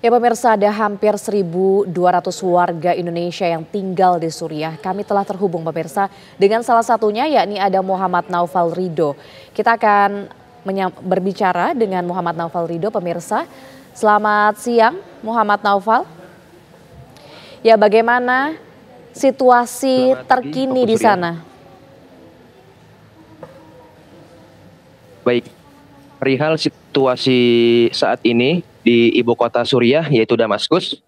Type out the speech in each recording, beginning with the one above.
Ya pemirsa, ada hampir 1.200 warga Indonesia yang tinggal di Suriah. Kami telah terhubung pemirsa dengan salah satunya yakni ada Muhammad Naufal Ridho. Kita akan berbicara dengan Muhammad Naufal Ridho pemirsa. Selamat siang Muhammad Naufal. Ya bagaimana situasi terkini di sana? Baik, perihal situasi saat ini di ibu kota Suriah yaitu Damaskus.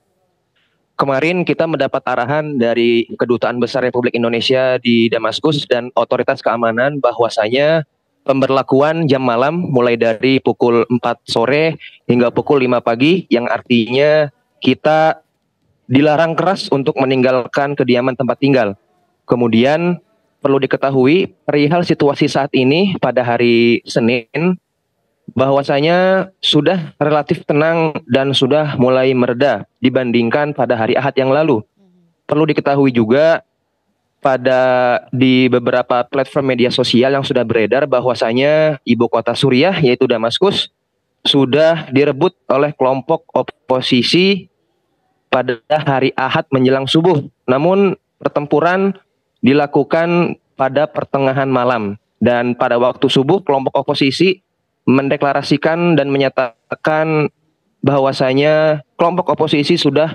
Kemarin kita mendapat arahan dari Kedutaan Besar Republik Indonesia di Damaskus dan otoritas keamanan bahwasanya pemberlakuan jam malam mulai dari pukul 4 sore hingga pukul 5 pagi yang artinya kita dilarang keras untuk meninggalkan kediaman tempat tinggal. Kemudian perlu diketahui perihal situasi saat ini pada hari Senin bahwasanya sudah relatif tenang dan sudah mulai mereda dibandingkan pada hari Ahad yang lalu. Perlu diketahui juga di beberapa platform media sosial yang sudah beredar bahwasanya ibu kota Suriah yaitu Damaskus sudah direbut oleh kelompok oposisi pada hari Ahad menjelang subuh. Namun pertempuran dilakukan pada pertengahan malam dan pada waktu subuh kelompok oposisi mendeklarasikan dan menyatakan bahwasanya kelompok oposisi sudah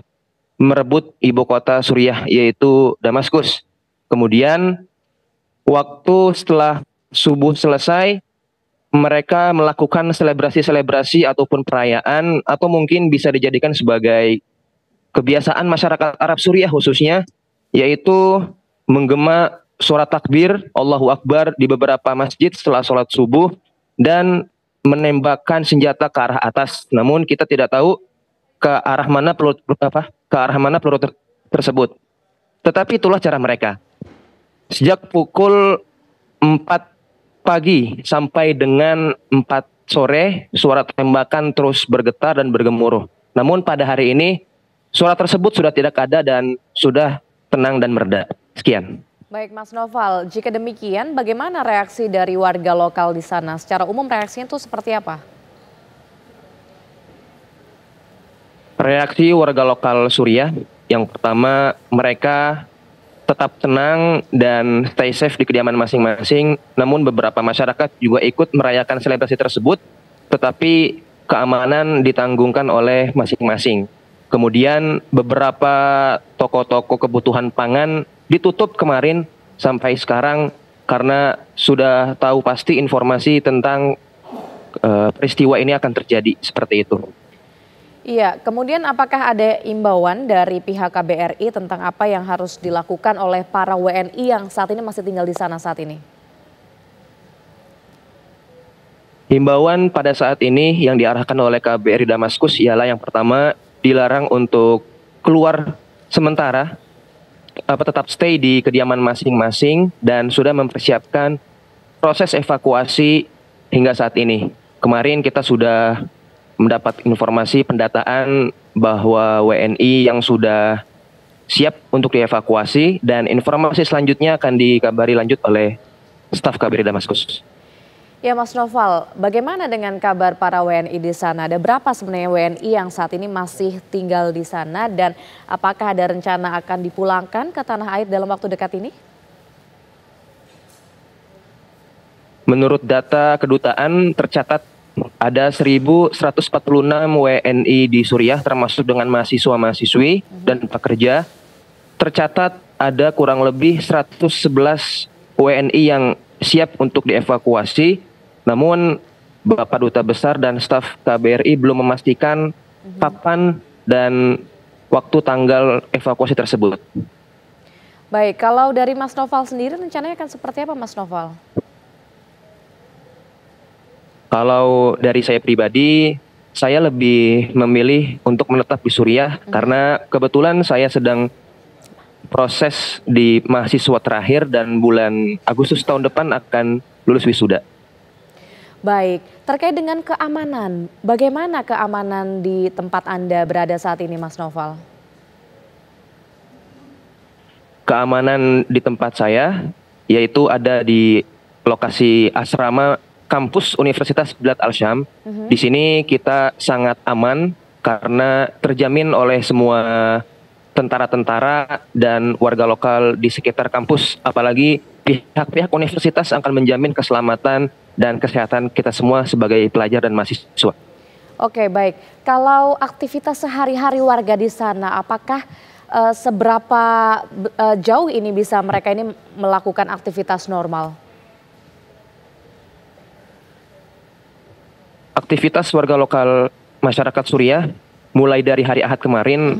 merebut ibu kota Suriah yaitu Damaskus. Kemudian waktu setelah subuh selesai mereka melakukan selebrasi-selebrasi ataupun perayaan atau mungkin bisa dijadikan sebagai kebiasaan masyarakat Arab Suriah khususnya yaitu menggema suara takbir Allahu Akbar di beberapa masjid setelah sholat subuh dan menembakkan senjata ke arah atas. Namun kita tidak tahu ke arah mana peluru tersebut. Tetapi itulah cara mereka. Sejak pukul 4 pagi sampai dengan 4 sore, suara tembakan terus bergetar dan bergemuruh. Namun pada hari ini suara tersebut sudah tidak ada dan sudah tenang dan mereda. Sekian. Baik Mas Naufal, jika demikian bagaimana reaksi dari warga lokal di sana? Secara umum reaksinya itu seperti apa? Reaksi warga lokal Suriah, yang pertama mereka tetap tenang dan stay safe di kediaman masing-masing. Namun beberapa masyarakat juga ikut merayakan selebrasi tersebut, tetapi keamanan ditanggungkan oleh masing-masing. Kemudian beberapa toko-toko kebutuhan pangan ditutup kemarin sampai sekarang karena sudah tahu pasti informasi tentang peristiwa ini akan terjadi seperti itu. Iya, kemudian apakah ada imbauan dari pihak KBRI tentang apa yang harus dilakukan oleh para WNI yang saat ini masih tinggal di sana saat ini? Himbauan pada saat ini yang diarahkan oleh KBRI Damaskus ialah yang pertama dilarang untuk keluar sementara, tetap stay di kediaman masing-masing dan sudah mempersiapkan proses evakuasi hingga saat ini. Kemarin kita sudah mendapat informasi pendataan bahwa WNI yang sudah siap untuk dievakuasi dan informasi selanjutnya akan dikabari lanjut oleh staf KBRI Damaskus. Ya Mas Naufal, bagaimana dengan kabar para WNI di sana? Ada berapa sebenarnya WNI yang saat ini masih tinggal di sana dan apakah ada rencana akan dipulangkan ke tanah air dalam waktu dekat ini? Menurut data kedutaan tercatat ada 1.146 WNI di Suriah termasuk dengan mahasiswa-mahasiswi dan pekerja. Tercatat ada kurang lebih 111 WNI yang siap untuk dievakuasi. Namun Bapak Duta Besar dan staf KBRI belum memastikan kapan dan waktu tanggal evakuasi tersebut. Baik, kalau dari Mas Naufal sendiri rencananya akan seperti apa Mas Naufal? Kalau dari saya pribadi, saya lebih memilih untuk menetap di Suriah karena kebetulan saya sedang proses di mahasiswa terakhir dan bulan Agustus tahun depan akan lulus wisuda. Baik, terkait dengan keamanan, bagaimana keamanan di tempat Anda berada saat ini Mas Naufal? Keamanan di tempat saya yaitu ada di lokasi asrama kampus Universitas Bilad Al-Syam. Di sini kita sangat aman karena terjamin oleh semua tentara-tentara dan warga lokal di sekitar kampus, apalagi pihak-pihak universitas akan menjamin keselamatan dan kesehatan kita semua sebagai pelajar dan mahasiswa. Oke, baik. Kalau aktivitas sehari-hari warga di sana, apakah seberapa jauh ini bisa mereka ini melakukan aktivitas normal? Aktivitas warga lokal masyarakat Suriah mulai dari hari Ahad kemarin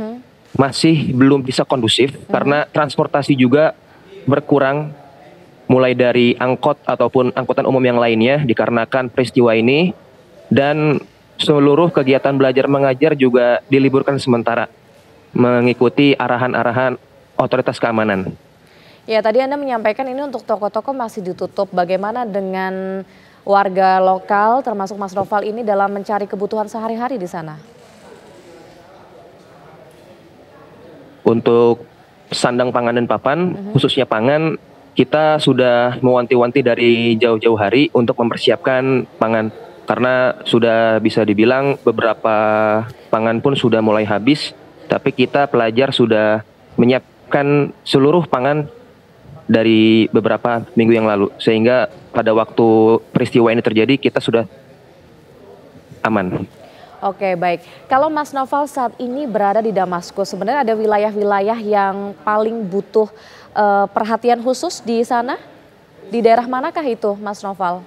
masih belum bisa kondusif karena transportasi juga berkurang, mulai dari angkot ataupun angkutan umum yang lainnya dikarenakan peristiwa ini, dan seluruh kegiatan belajar mengajar juga diliburkan sementara mengikuti arahan-arahan otoritas keamanan. Ya, tadi Anda menyampaikan ini untuk toko-toko masih ditutup. Bagaimana dengan warga lokal termasuk Mas Noval ini dalam mencari kebutuhan sehari-hari di sana? Untuk sandang pangan dan papan, khususnya pangan, kita sudah mewanti-wanti dari jauh-jauh hari untuk mempersiapkan pangan. Karena sudah bisa dibilang beberapa pangan pun sudah mulai habis, tapi kita pelajar sudah menyiapkan seluruh pangan dari beberapa minggu yang lalu. Sehingga pada waktu peristiwa ini terjadi kita sudah aman. Oke, baik. Kalau Mas Noval saat ini berada di Damaskus, sebenarnya ada wilayah-wilayah yang paling butuh perhatian khusus di sana? Di daerah manakah itu, Mas Noval?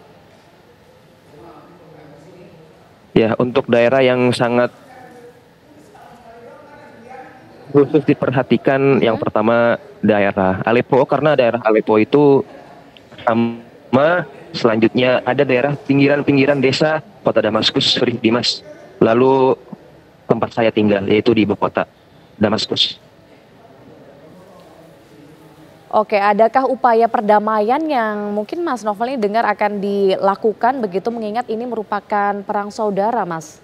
Ya, untuk daerah yang sangat khusus diperhatikan, yang pertama daerah Aleppo, karena daerah Aleppo itu sama, selanjutnya ada daerah pinggiran-pinggiran desa kota Damaskus, Sherif Dimas. Lalu tempat saya tinggal, yaitu di ibu kota Damaskus. Oke, adakah upaya perdamaian yang mungkin Mas Noval ini dengar akan dilakukan begitu, mengingat ini merupakan perang saudara, Mas?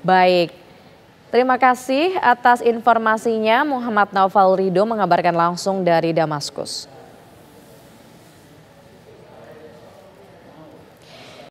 Baik, terima kasih atas informasinya. Muhammad Naufal Ridho mengabarkan langsung dari Damaskus.